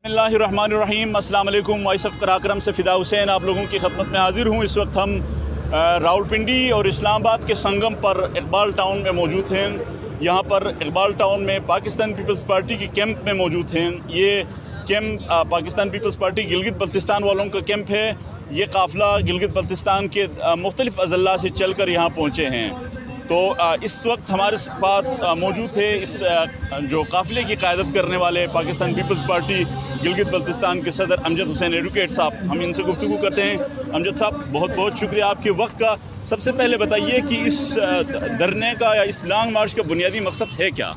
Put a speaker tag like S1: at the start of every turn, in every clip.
S1: बिस्मिल्लाहिर्रहमानिर्रहीम। अस्सलाम वालेकुम। वॉइस ऑफ कराक्रम से फ़िदा हुसैन आप लोगों की खदमत में हाज़िर हूँ। इस वक्त हम रावलपिंडी और इस्लामाबाद के संगम पर इकबाल टाउन में मौजूद हैं। यहाँ पर इकबाल टाउन में पाकिस्तान पीपल्स पार्टी की कैंप में मौजूद हैं। ये camp Pakistan people's party Gilgit Baltistan वालों का कैंप है। ये काफ़िला गिलगित बल्तिस्तान के मुख्तलिफ़ अज़ला से चल कर यहाँ पहुँचे हैं। तो इस वक्त हमारे साथ मौजूद थे इस जो काफ़िले की क़यादत करने वाले पाकिस्तान पीपल्स पार्टी गिलगित बल्तिस्तान के सदर अमजद हुसैन एडवोकेट साहब। हम इनसे गुफ्तगू करते हैं। अमजद साहब, बहुत बहुत शुक्रिया आपके वक्त का। सबसे पहले बताइए कि इस धरने का या इस लॉन्ग मार्च का बुनियादी मकसद है क्या?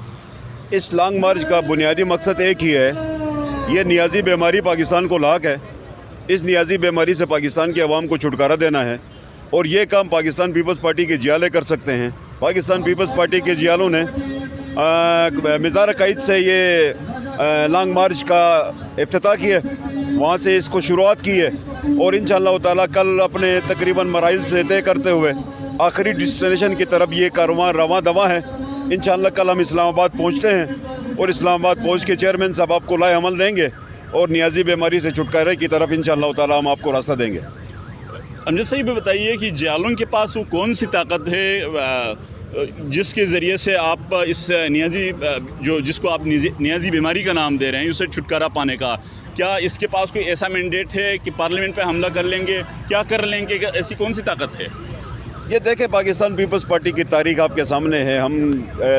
S2: इस लॉन्ग मार्च का बुनियादी मकसद एक ही है, ये नियाजी बीमारी पाकिस्तान को लाक है। इस नियाजी बीमारी से पाकिस्तान की आवाम को छुटकारा देना है और ये काम पाकिस्तान पीपल्स पार्टी के जियाले कर सकते हैं। पाकिस्तान पीपल्स पार्टी के जियालों ने मज़ार क़ाइद से ये लॉन्ग मार्च का इफ्तिताह किया, वहाँ से इसको शुरुआत की है और इंशाअल्लाह ताला कल अपने तकरीबन मराइल से तय करते हुए आखिरी डेस्टिनेशन की तरफ ये कारवां रवां दवा है। इंशाअल्लाह कल हम इस्लामाबाद पहुँचते हैं और इस्लामाबाद पहुँच के चेयरमैन साहब आपको लाए अमल देंगे और नियाजी बीमारी से छुटकारे की तरफ इंशाअल्लाह ताला हम आपको रास्ता देंगे।
S1: अमजद साहब, ये बताइए कि जियालों के पास वो कौन सी ताकत है जिसके ज़रिए से आप इस जिसको आप नियाजी बीमारी का नाम दे रहे हैं, उससे छुटकारा पाने का, क्या इसके पास कोई ऐसा मैंडेट है कि पार्लियामेंट पे हमला कर लेंगे, क्या कर लेंगे, ऐसी कौन सी ताकत है?
S2: ये देखें, पाकिस्तान पीपल्स पार्टी की तारीख आपके सामने है। हम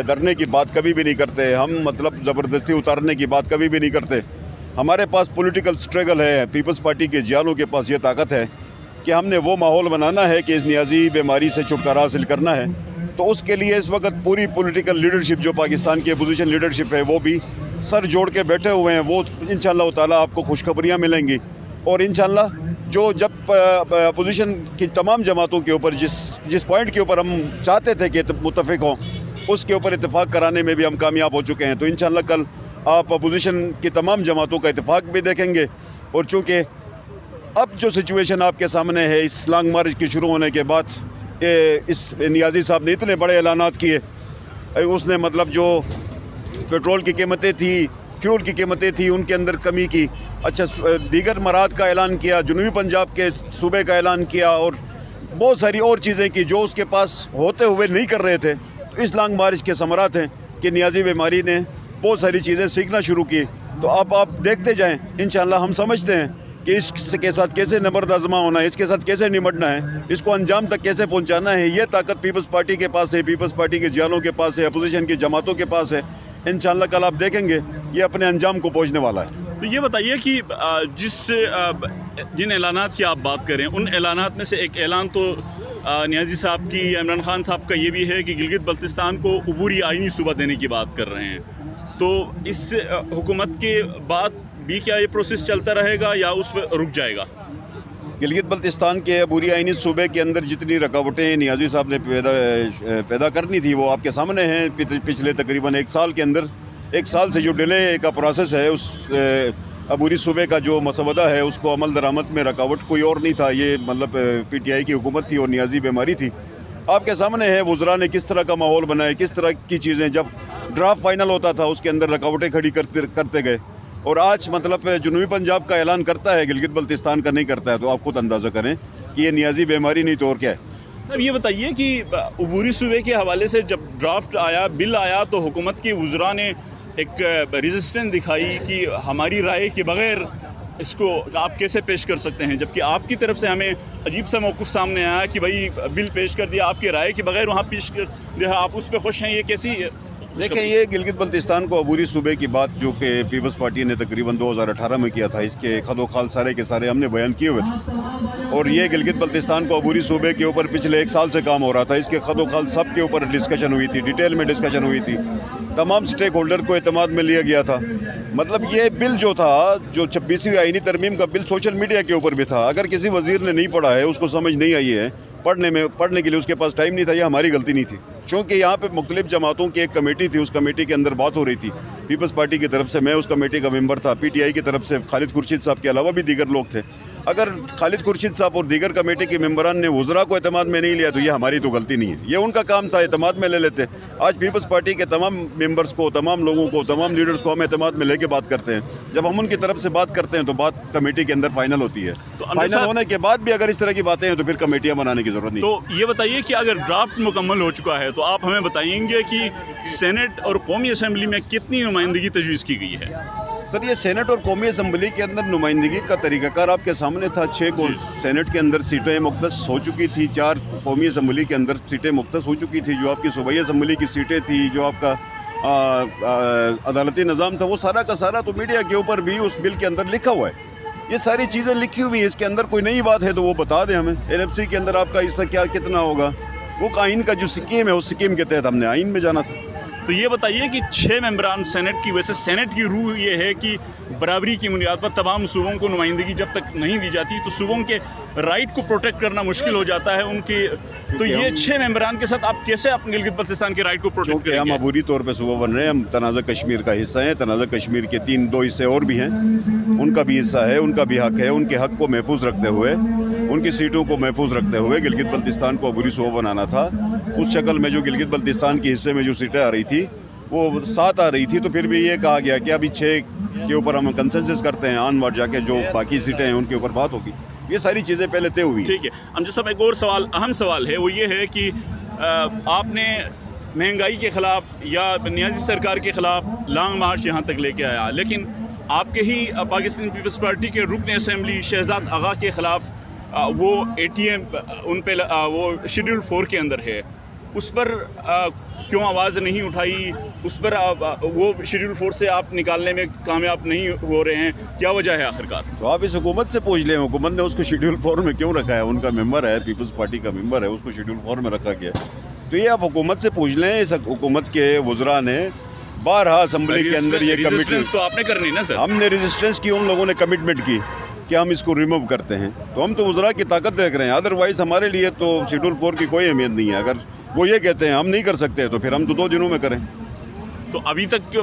S2: डरने की बात कभी भी नहीं करते, हम मतलब ज़बरदस्ती उतारने की बात कभी भी नहीं करते। हमारे पास पॉलिटिकल स्ट्रगल है। पीपल्स पार्टी के जियालों के पास ये ताकत है कि हमने वो माहौल बनाना है कि इस नियाजी बीमारी से छुटकारा हासिल करना है। तो उसके लिए इस वक्त पूरी पॉलिटिकल लीडरशिप जो पाकिस्तान की अपोजिशन लीडरशिप है वो भी सर जोड़ के बैठे हुए हैं। वो इंशाअल्लाह ताला आपको खुशखबरियाँ मिलेंगी और इंशाअल्लाह जो जब अपोजिशन की तमाम जमातों के ऊपर जिस पॉइंट के ऊपर हम चाहते थे कि मुत्तफ़िक हों, उसके ऊपर इत्तेफाक कराने में भी हम कामयाब हो चुके हैं। तो इंशाअल्लाह कल आप अपोजिशन की तमाम जमातों का इत्तेफाक भी देखेंगे। और चूँकि अब जो सिचुएशन आपके सामने है, इस लॉन्ग मार्च के शुरू होने के बाद इस नियाजी साहब ने इतने बड़े ऐलानात किए। उसने मतलब जो पेट्रोल की कीमतें थी, फ्यूल की कीमतें थी, उनके अंदर कमी की। अच्छा, दीगर मराद का ऐलान किया, जनूबी पंजाब के सूबे का ऐलान किया और बहुत सारी और चीज़ें की जो उसके पास होते हुए नहीं कर रहे थे। तो इस लॉन्ग मार्च के समरात हैं कि नियाजी बीमारी ने बहुत सारी चीज़ें सीखना शुरू की। तो आप देखते जाएँ, इंशाअल्लाह हम समझते हैं कि इसके साथ कैसे नबर्द आज़मा होना है, इसके साथ कैसे निपटना है, इसको अंजाम तक कैसे पहुंचाना है। ये ताकत पीपल्स पार्टी के पास है, पीपल्स पार्टी के जियालों के पास है, अपोजिशन की जमातों के पास है। इंशाअल्लाह कल आप देखेंगे ये अपने अंजाम को पहुंचने वाला है।
S1: तो ये बताइए कि जिन ऐलानात की आप बात करें, उन ऐलानात में से एक ऐलान तो नियाजी साहब की, इमरान खान साहब का ये भी है कि गिलगित बल्तिस्तान को अबूरी आइनी सूबा देने की बात कर रहे हैं। तो इस हुकूमत के बाद भी क्या ये प्रोसेस चलता रहेगा या उस पर रुक जाएगा?
S2: गिलगित बल्तिस्तान के अबूरी आइनी सूबे के अंदर जितनी रकावटें नियाजी साहब ने पैदा करनी थी वो आपके सामने हैं। पिछले तकरीबन एक साल के अंदर, एक साल से जो डिले का प्रोसेस है, उस अबूरी सूबे का जो मसवदा है उसको अमल दरामद में रकावट कोई और नहीं था। ये मतलब PTI की हुकूमत थी और नियाजी बीमारी थी। आपके सामने है वज़रा ने किस तरह का माहौल बनाया, किस तरह की चीज़ें, जब ड्राफ्ट फाइनल होता था उसके अंदर रकावटें खड़ी करते गए और आज मतलब जनूबी पंजाब का ऐलान करता है, गिलगित बल्तिस्तान का नहीं करता है। तो आप खुद अंदाज़ा करें कि ये नियाजी बीमारी नहीं तो और क्या है।
S1: अब ये बताइए कि अबूरी सूबे के हवाले से जब ड्राफ्ट आया, बिल आया, तो हुकूमत की वज़रा ने एक रेजिस्टेंस दिखाई कि हमारी राय के बग़ैर इसको आप कैसे पेश कर सकते हैं, जबकि आपकी तरफ से हमें अजीब सा मौक़िफ़ सामने आया कि भाई बिल पेश कर दिया, आपकी राय के बग़ैर वहाँ पेश कर दिया, आप उस पर खुश हैं। ये कैसी?
S2: देखें, ये गिलगित बल्तिस्तान को अबूरी सूबे की बात जो कि पीपल्स पार्टी ने तकरीबन 2018 में किया था, इसके खदो खाल सारे के सारे हमने बयान किए हुए थे। और ये गिलगित बल्तिस्तान को अबूरी सूबे के ऊपर पिछले एक साल से काम हो रहा था। इसके खदो खाल सब के ऊपर डिस्कशन हुई थी, डिटेल में डिस्कशन हुई थी, तमाम स्टेक होल्डर को एतमाद में लिया गया था। मतलब ये बिल जो था, जो 26वीं आईनी तरमीम का बिल, सोशल मीडिया के ऊपर भी था। अगर किसी वज़ीर ने नहीं पढ़ा है, उसको समझ नहीं आई है, पढ़ने के लिए उसके पास टाइम नहीं था, यह हमारी गलती नहीं थी। चूँकि यहाँ पे मुख्तलिफ जमातों की एक कमेटी थी, उस कमेटी के अंदर बात हो रही थी। पीपल्स पार्टी की तरफ से मैं उस कमेटी का मेंबर था, PTI की तरफ से खालिद खुर्शीद साहब के अलावा भी दीगर लोग थे। اگر خالد خورشید صاحب اور دیگر کمیٹی کے ممبران نے وزراء کو اعتماد میں نہیں لیا تو یہ ہماری تو غلطی نہیں ہے, یہ ان کا کام تھا, اعتماد میں لے لیتے. آج پیپلز پارٹی کے تمام ممبرس کو, تمام لوگوں کو, تمام لیڈرز کو ہم اعتماد میں لے کے بات کرتے ہیں. جب ہم ان کی طرف سے بات کرتے ہیں تو بات کمیٹی کے اندر فائنل ہوتی ہے. فائنل ہونے کے بعد بھی اگر اس طرح کی باتیں ہیں تو پھر کمیٹیاں بنانے کی ضرورت نہیں.
S1: تو یہ بتائیے کہ اگر ڈرافٹ مکمل ہو چکا ہے تو آپ ہمیں بتائیں گے کہ سینٹ اور قومی اسمبلی میں کتنی نمائندگی تجویز کی گئی ہے؟
S2: سر یہ سینٹ اور قومی اسمبلی کے اندر نمائندگی کا طریقہ کار آپ کے سامنے تھا. 6 کو سینٹ کے اندر سیٹیں مختص ہو چکی تھی, 4 قومی اسمبلی کے اندر سیٹیں مختص ہو چکی تھی. جو آپ کی صوبائی اسمبلی کی سیٹیں تھی, جو آپ کا عدالتی نظام تھا, وہ سارا کا سارا تو میڈیا کے اوپر بھی اس بل کے اندر لکھا ہوا ہے. یہ ساری چیزیں لکھی ہوئی ہیں. اس کے اندر کوئی نئی بات ہے تو وہ بتا دیں ہمیں. NFC کے اندر آپ کا حصہ کیا کتنا ہوگا, وہ آئین کا جو سکیم ہے اس سکیم کے تحت ہم نے آئین میں جانا تھا.
S1: تو یہ بتائیے کہ 6 ممبران سینٹ کی, ویسے سینٹ کی روح یہ ہے کہ برابری کی بنیاد پر تمام صوبوں کو نمائندگی جب تک نہیں دی جاتی تو صوبوں کے رائٹ کو پروٹیکٹ کرنا مشکل ہو جاتا ہے ان کے. تو یہ 6 ممبران کے ساتھ آپ کیسے اپنے گلگت بلتستان کے رائٹ کو پروٹیکٹ کریں گے؟
S2: کیونکہ ہم عبوری طور پہ صوبہ بن رہے ہیں, ہم تنازع کشمیر کا حصہ ہیں. تنازع کشمیر کے 2 حصے اور بھی ہیں, ان کا بھی حصہ ہے, ان کا بھی حق ہے. ان کے حق کو محفوظ رکھتے ہوئے, ان کی سیٹوں کو محفوظ رکھتے ہوئے گلگت بلتستان کو عبوری صوبہ بنانا تھا. اس شکل میں جو گلگت بلتستان کے حصے میں جو سیٹیں آ رہی تھی وہ 7 آ رہی تھی, تو پھر بھی یہ کہا گیا کہ ابھی 6 کے اوپر ہم کنسنسس کرتے ہیں, آن وارڈ جا کے جو باقی سیٹیں ہیں ان کے اوپر بات ہوگی. یہ ساری چیزیں پہلے طے ہوئی.
S1: ٹھیک ہے. امجد صاحب ایک اور سوال, اہم سوال ہے, وہ یہ ہے کہ آپ نے مہنگائی کے خلاف یا نیازی سرکار کے خلاف لانگ مارچ یہاں تک لے کے آیا, لیکن آپ کے ہی پاکستان پیپلز پارٹی کے رکن اسمبلی شہزاد آغا کے خلاف وہ ATM ان پہ وہ شیڈول 4 کے اندر ہے, اس پر کیوں آواز نہیں اٹھائی؟ اس پر وہ شیڈول 4 سے آپ نکالنے میں کامیاب نہیں ہو رہے ہیں, کیا وجہ ہے آخرکار؟
S2: تو آپ اس حکومت سے پوچھ لیں, حکومت نے اس کو شیڈول 4 میں کیوں رکھا ہے؟ ان کا ممبر ہے, پیپلز پارٹی کا ممبر ہے, اس کو شیڈول 4 میں رکھا گیا. تو یہ آپ حکومت سے پوچھ لیں. اس حکومت کے وزراء نے بارہا اسمبلی کے اندر یہ کمٹمنٹ
S1: تو آپ نے کرنی نا سر.
S2: ہم نے ریزسٹنس کی, ان لوگوں نے کمٹمنٹ کی کہ ہم اس کو ریموو کرتے ہیں. تو ہم تو وزراء کی طاقت دیکھ رہے ہیں, ادروائز ہمارے لیے تو شیڈول 4 کی کوئی اہمیت نہیں ہے. اگر وہ یہ کہتے ہیں ہم نہیں کر سکتے تو پھر ہم تو 2 دنوں میں کریں.
S1: تو ابھی تک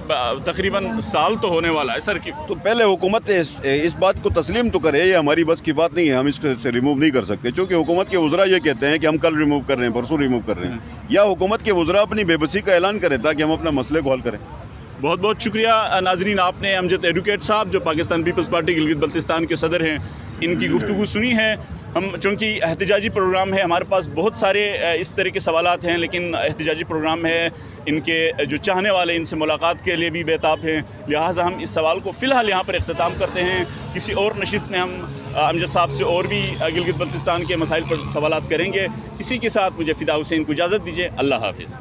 S1: تقریباً سال تو ہونے والا ہے سر.
S2: تو پہلے حکومت اس بات کو تسلیم تو کرے, یہ ہماری بس کی بات نہیں ہے, ہم اس سے ریموو نہیں کر سکتے. چونکہ حکومت کے وزراء یہ کہتے ہیں کہ ہم کل ریموو کر رہے ہیں, پرسوں ریموو کر رہے ہیں, یا حکومت کے وزراء اپنی بے بسی کا اعلان کریں تاکہ ہم اپنا مسئلے کو حل کریں.
S1: بہت بہت شکریہ ناظرین, آپ نے امجد ایڈوکیٹ صاحب جو پاکستان پیپلز پارٹی گلگت بلتستان کے صدر ہیں, ان کی گفتگو سنی ہے. ہم چونکہ احتجاجی پروگرام ہے, ہمارے پاس بہت سارے اس طرح کے سوالات ہیں, لیکن احتجاجی پروگرام ہے, ان کے جو چاہنے والے ان سے ملاقات کے لیے بھی بیتاب ہیں, لہٰذا ہم اس سوال کو فی الحال یہاں پر اختتام کرتے ہیں. کسی اور نشست میں ہم امجد صاحب سے اور بھی گلگت بلتستان کے مسائل پر سوالات کریں گے. اسی کے ساتھ مجھے فدا حسین کو اجازت دیجیے. اللہ حافظ.